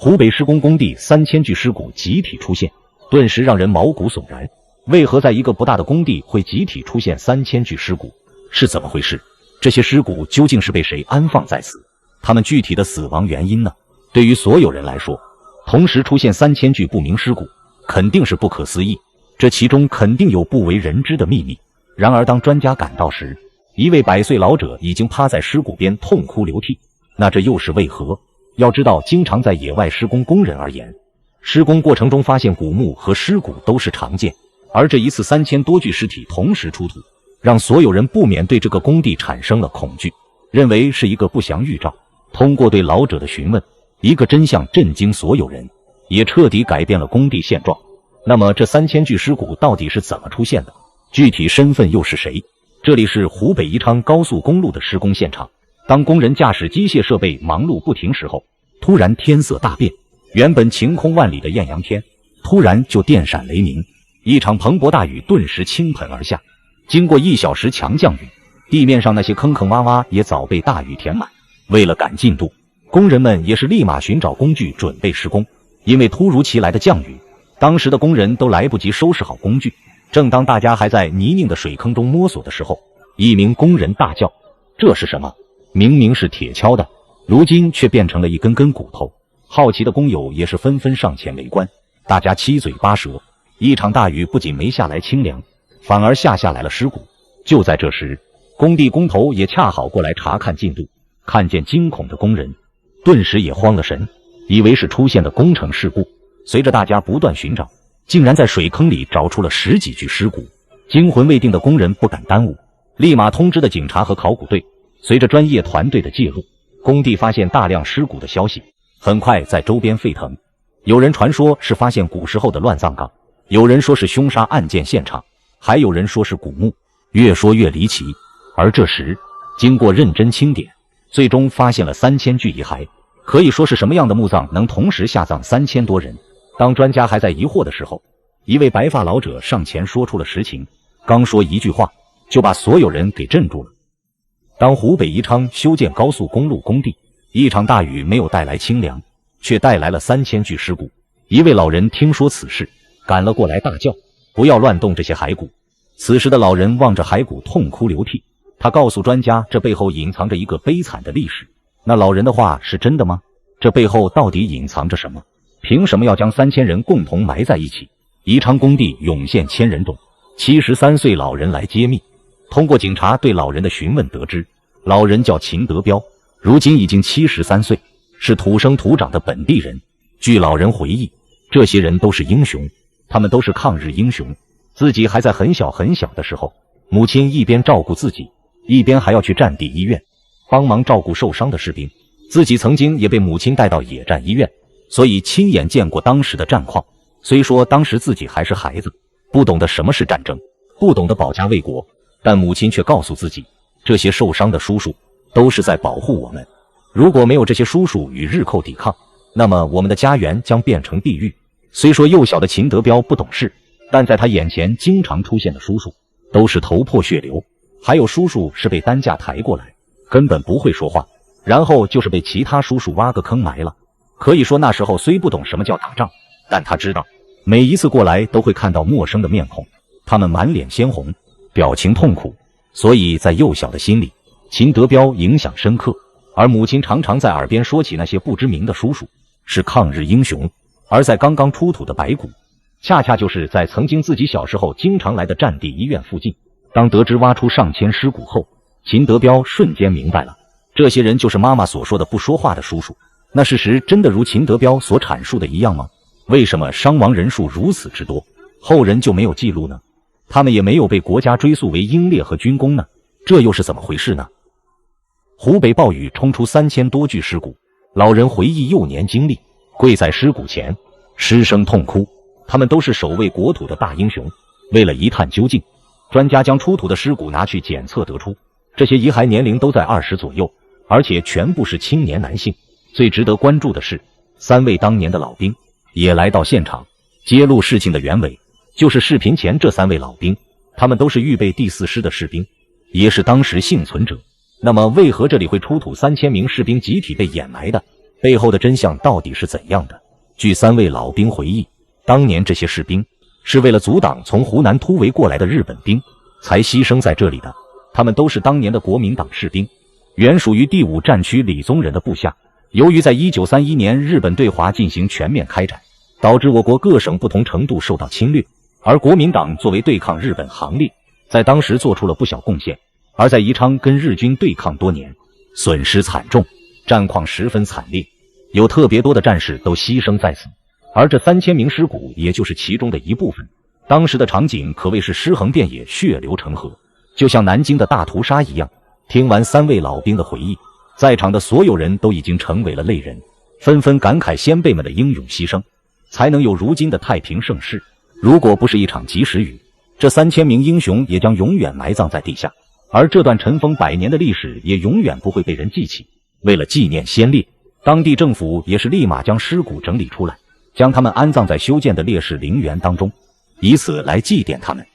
湖北施工工地3000具尸骨集體出現，頓時讓人毛骨悚然。为何在一個不大的工地會集體出現3000具屍骨？是怎麼回事？這些屍骨究竟是被誰安放在此？他們具體的死亡原因呢？對於所有人來說，同時出現3000具不明屍骨，肯定是不可思議，這其中肯定有不為人知的秘密。然而當專家趕到時，一位100歲老者已經趴在屍骨邊痛哭流涕。那這又是為何？要知道，經常在野外施工工人而言，施工過程中發現古墓和屍骨都是常見，而這一次3000多具屍體同時出土，讓所有人不免對這個工地產生了恐懼，認為是一個不祥預兆。通過對老者的詢問，一個真相震驚所有人，也徹底改變了工地現狀。那麼這3000具屍骨到底是怎麼出現的？具體身份又是誰？這裡是湖北宜昌高速公路的施工現場。當工人駕駛機械設備忙碌不停時候，突然天色大變，原本晴空萬里的豔陽天，突然就電閃雷鳴，一場磅礴大雨頓時傾盆而下。經過1小時強降雨，地面上那些坑坑洼洼也早被大雨填滿。為了趕進度，工人們也是立馬尋找工具準備施工。因為突如其來的降雨，當時的工人都來不及收拾好工具。正當大家還在泥濘的水坑中摸索的時候，一名工人大叫：“這是什麼？明明是鐵鍬的，如今卻變成了一根根骨頭。”好奇的工友也是紛紛上前圍觀，大家七嘴八舌。一場大雨不僅沒下來清涼，反而下來了屍骨。就在這時，工地工頭也恰好過來查看進度，看見驚恐的工人，頓時也慌了神，以為是出現的工程事故。隨着大家不斷尋找，竟然在水坑裡找出了10幾具屍骨。驚魂未定的工人不敢耽誤，立馬通知了警察和考古隊。隨着專業團隊的介入，工地發現大量屍骨的消息很快在周邊沸騰。有人傳說是發現古時候的亂葬崗，有人說是兇殺案件現場，還有人說是古墓，越說越離奇。而這時，經過認真清點，最終發現了3000具遺骸。可以說是什麼樣的墓葬能同時下葬3000多人？當專家還在疑惑的時候，一位白髮老者上前說出了實情，剛說一句話，就把所有人給鎮住了。當湖北宜昌修建高速公路工地，一場大雨沒有帶來清涼，卻帶來了3000具屍骨。一位老人聽說此事，趕了過來大叫：“不要亂動這些骸骨！”此時的老人望着骸骨痛哭流涕，他告訴專家，這背後隱藏着一個悲慘的歷史。那老人的話是真的嗎？這背後到底隱藏着什麼？憑什麼要將3000人共同埋在一起？宜昌工地湧現千人冢，73歲老人來揭秘。通過警察對老人的詢問得知，老人叫秦德彪，如今已經73歲，是土生土長的本地人。據老人回憶，這些人都是英雄，他們都是抗日英雄。自己還在很小的時候，母親一邊照顧自己，一邊還要去戰地醫院幫忙照顧受傷的士兵。自己曾經也被母親帶到野戰醫院，所以親眼見過當時的戰況。雖說當時自己還是孩子，不懂得什麼是戰爭，不懂得保家衛國，但母親卻告訴自己，這些受傷的叔叔都是在保護我們。如果沒有這些叔叔與日寇抵抗，那麼我們的家園將變成地獄。雖說幼小的秦德彪不懂事，但在他眼前經常出現的叔叔都是頭破血流，還有叔叔是被擔架抬過來，根本不會說話，然後就是被其他叔叔挖個坑埋了。可以說那時候雖不懂什麼叫打仗，但他知道每一次過來都會看到陌生的面孔，他們滿臉鮮紅，表情痛苦，所以在幼小的心裡，秦德彪影響深刻。而母親常常在耳邊說起那些不知名的叔叔是抗日英雄。而在剛剛出土的白骨，恰恰就是在曾經自己小時候經常來的戰地醫院附近。當得知挖出上千屍骨後，秦德彪瞬間明白了，這些人就是媽媽所說的不說話的叔叔。那事實真的如秦德彪所闡述的一樣嗎？為什麼傷亡人數如此之多，後人就沒有記錄呢？他們也沒有被國家追溯為英烈和軍功呢？這又是怎麼回事呢？湖北暴雨沖出3000多具屍骨，老人回憶幼年經歷，跪在屍骨前失聲痛哭。他們都是守衛國土的大英雄。為了一探究竟，專家將出土的屍骨拿去檢測，得出這些遺骸年齡都在20左右，而且全部是青年男性。最值得關注的是，3位當年的老兵也來到現场，揭露事情的原委。就是視頻前這3位老兵，他們都是預備第4師的士兵，也是當時幸存者。那麼為何這裡會出土3000名士兵集體被掩埋的？背後的真相到底是怎樣的？據3位老兵回憶，當年這些士兵是為了阻擋從湖南突圍過來的日本兵，才犧牲在這裡的。他們都是當年的國民党士兵，原屬於第5戰區李宗仁的部下。由於在1931年日本对华進行全面開戰，導致我國各省不同程度受到侵略，而國民黨作為對抗日本行列，在當時做出了不小貢獻。而在宜昌跟日軍對抗多年，損失慘重，戰況十分慘烈，有特別多的戰士都犧牲在此，而這3000名屍骨也就是其中的一部分。當時的場景可謂是屍橫遍野，血流成河，就像南京的大屠殺一樣。聽完3位老兵的回憶，在場的所有人都已經成為了淚人，紛紛感慨先輩們的英勇犧牲，才能有如今的太平盛世。如果不是一場及时雨，這3000名英雄也將永遠埋葬在地下，而這段尘封100年的歷史也永遠不會被人记起。為了紀念先烈，當地政府也是立馬將屍骨整理出來，將他們安葬在修建的烈士陵園當中，以此來祭奠他們。